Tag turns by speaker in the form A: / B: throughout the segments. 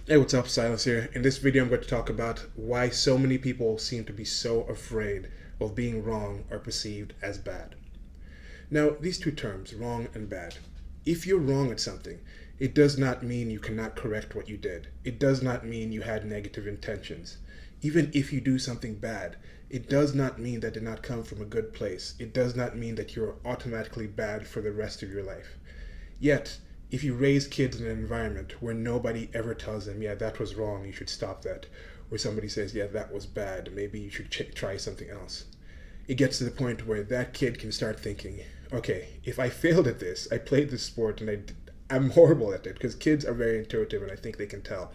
A: Hey, what's up? Silas here. In this video, I'm going to talk about why so many people seem to be so afraid of being wrong or perceived as bad. Now, these two terms, wrong and bad. If you're wrong at something, it does not mean you cannot correct what you did. It does not mean you had negative intentions. Even if you do something bad, it does not mean that did not come from a good place. It does not mean that you're automatically bad for the rest of your life. Yet, if you raise kids in an environment where nobody ever tells them, yeah, that was wrong, you should stop that, or somebody says, yeah, that was bad, maybe you should try something else, it gets to the point where that kid can start thinking, okay, if I failed at this, I played this sport and I'm horrible at it, because kids are very intuitive and I think they can tell.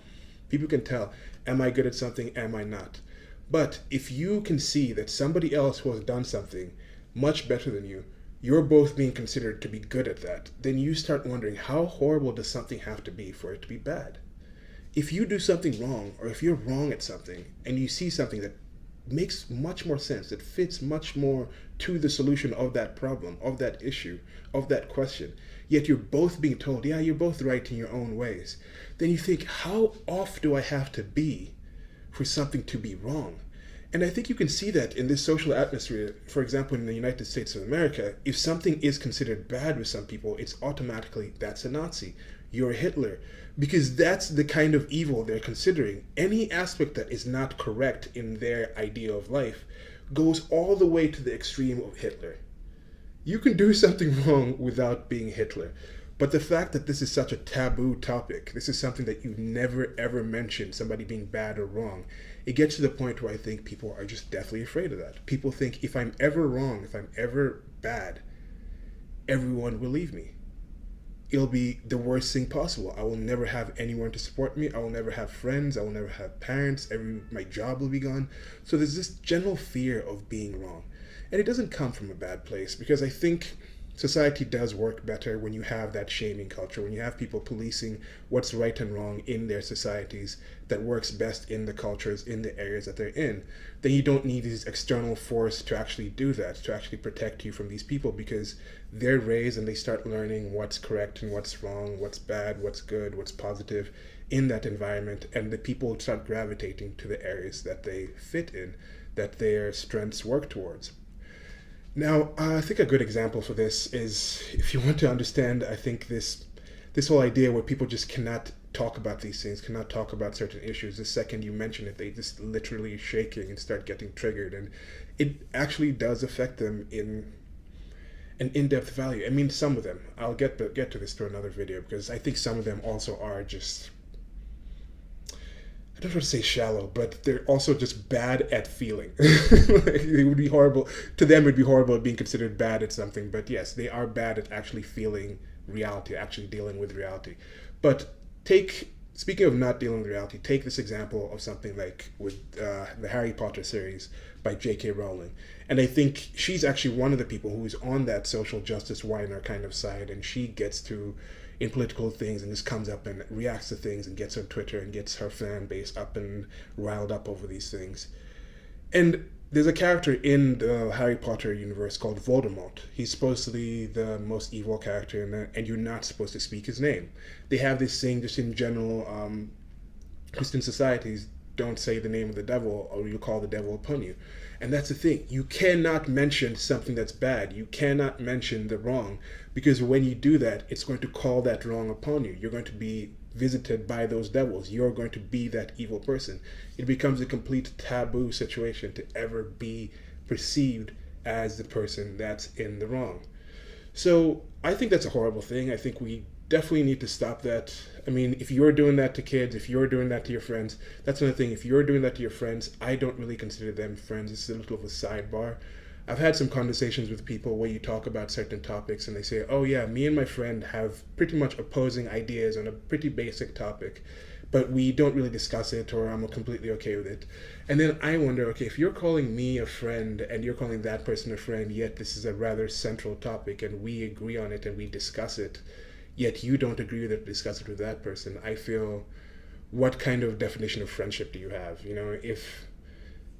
A: People can tell, am I good at something, am I not? But if you can see that somebody else who has done something much better than you're both being considered to be good at that, then you start wondering, how horrible does something have to be for it to be bad? If you do something wrong, or if you're wrong at something, and you see something that makes much more sense, that fits much more to the solution of that problem, of that issue, of that question, yet you're both being told, yeah, you're both right in your own ways, then you think, how off do I have to be for something to be wrong? And I think you can see that in this social atmosphere. For example, in the United States of America, if something is considered bad with some people, it's automatically, that's a Nazi, you're a Hitler, because that's the kind of evil they're considering. Any aspect that is not correct in their idea of life goes all the way to the extreme of Hitler. You can do something wrong without being Hitler. But the fact that this is such a taboo topic, this is something that you never ever mention, somebody being bad or wrong, it gets to the point where I think people are just deathly afraid of that. People think, if I'm ever wrong, if I'm ever bad, everyone will leave me. It'll be the worst thing possible. I will never have anyone to support me. I will never have friends. I will never have parents. My job will be gone. So there's this general fear of being wrong. And it doesn't come from a bad place, because I think society does work better when you have that shaming culture, when you have people policing what's right and wrong in their societies, that works best in the cultures, in the areas that they're in. Then you don't need this external force to actually do that, to actually protect you from these people, because they're raised and they start learning what's correct and what's wrong, what's bad, what's good, what's positive in that environment, and the people start gravitating to the areas that they fit in, that their strengths work towards. Now, I think a good example for this is, if you want to understand, I think this whole idea where people just cannot talk about these things, cannot talk about certain issues. The second you mention it, they just literally shaking and start getting triggered, and it actually does affect them in an in-depth value. I mean, some of them. I'll get to this through another video, because I think some of them also are just, I don't want to say shallow, but they're also just bad at feeling. Like, it would be horrible to them. It'd be horrible being considered bad at something. But yes, they are bad at actually feeling reality, actually dealing with reality. But speaking of not dealing with reality, take this example of something like with the Harry Potter series by J.K. Rowling. And I think she's actually one of the people who's on that social justice whiner kind of side, and she gets to in political things and just comes up and reacts to things and gets on Twitter and gets her fan base up and riled up over these things. And there's a character in the Harry Potter universe called Voldemort. He's supposedly the most evil character in there, and you're not supposed to speak his name. They have this thing just in general, Christian societies don't say the name of the devil, or you call the devil upon you. And that's the thing. You cannot mention something that's bad. You cannot mention the wrong, because when you do that, it's going to call that wrong upon you. You're going to be visited by those devils. You're going to be that evil person. It becomes a complete taboo situation to ever be perceived as the person that's in the wrong. So I think that's a horrible thing. I think we definitely need to stop that. I mean, if you're doing that to kids, if you're doing that to your friends, that's another thing. If you're doing that to your friends, I don't really consider them friends. It's a little of a sidebar. I've had some conversations with people where you talk about certain topics and they say, oh yeah, me and my friend have pretty much opposing ideas on a pretty basic topic, but we don't really discuss it, or I'm completely okay with it. And then I wonder, okay, if you're calling me a friend and you're calling that person a friend, yet this is a rather central topic and we agree on it and we discuss it, yet you don't agree with it, discuss it with that person, I feel, what kind of definition of friendship do you have? You know,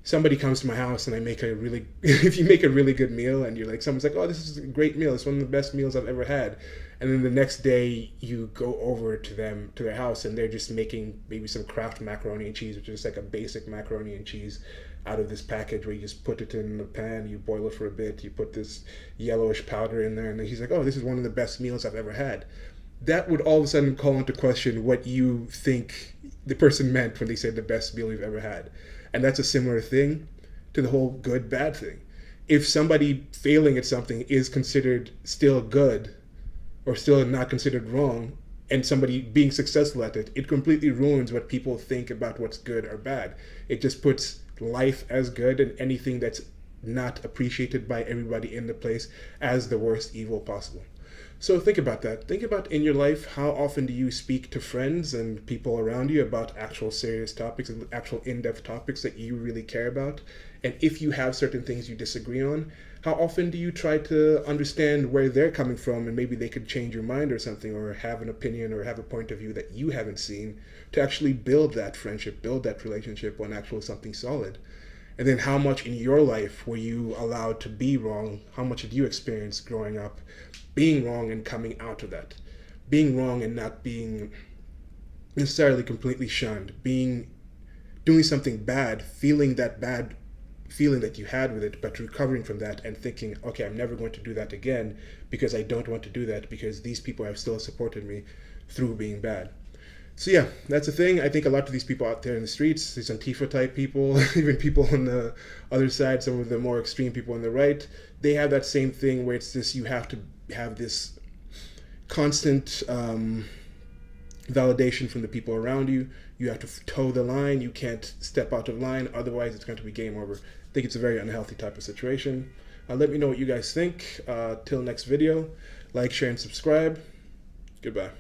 A: somebody comes to my house and I make a really, if you make a really good meal and you're like, someone's like, oh, this is a great meal. It's one of the best meals I've ever had. And then the next day you go over to them, to their house, and they're just making maybe some Kraft macaroni and cheese, which is like a basic macaroni and cheese out of this package where you just put it in the pan, you boil it for a bit, you put this yellowish powder in there, and then he's like, oh, this is one of the best meals I've ever had. That would all of a sudden call into question what you think the person meant when they said the best meal you've ever had. And that's a similar thing to the whole good bad thing. If somebody failing at something is considered still good or still not considered wrong, and somebody being successful at it, it completely ruins what people think about what's good or bad. It just puts life as good and anything that's not appreciated by everybody in the place as the worst evil possible. So think about that. Think about in your life, how often do you speak to friends and people around you about actual serious topics and actual in-depth topics that you really care about? And if you have certain things you disagree on, how often do you try to understand where they're coming from and maybe they could change your mind or something, or have an opinion or have a point of view that you haven't seen, to actually build that friendship, build that relationship on actual something solid? And then how much in your life were you allowed to be wrong? How much did you experience growing up being wrong and coming out of that? Being wrong and not being necessarily completely shunned. Doing something bad, feeling that bad feeling that you had with it, but recovering from that and thinking, okay, I'm never going to do that again because I don't want to do that because these people have still supported me through being bad. So yeah, that's the thing. I think a lot of these people out there in the streets, these Antifa type people, even people on the other side, some of the more extreme people on the right, they have that same thing where it's this, you have to have this constant validation from the people around you. You have to toe the line. You can't step out of line. Otherwise, it's going to be game over. I think it's a very unhealthy type of situation. Let me know what you guys think. Till next video, like, share, and subscribe. Goodbye.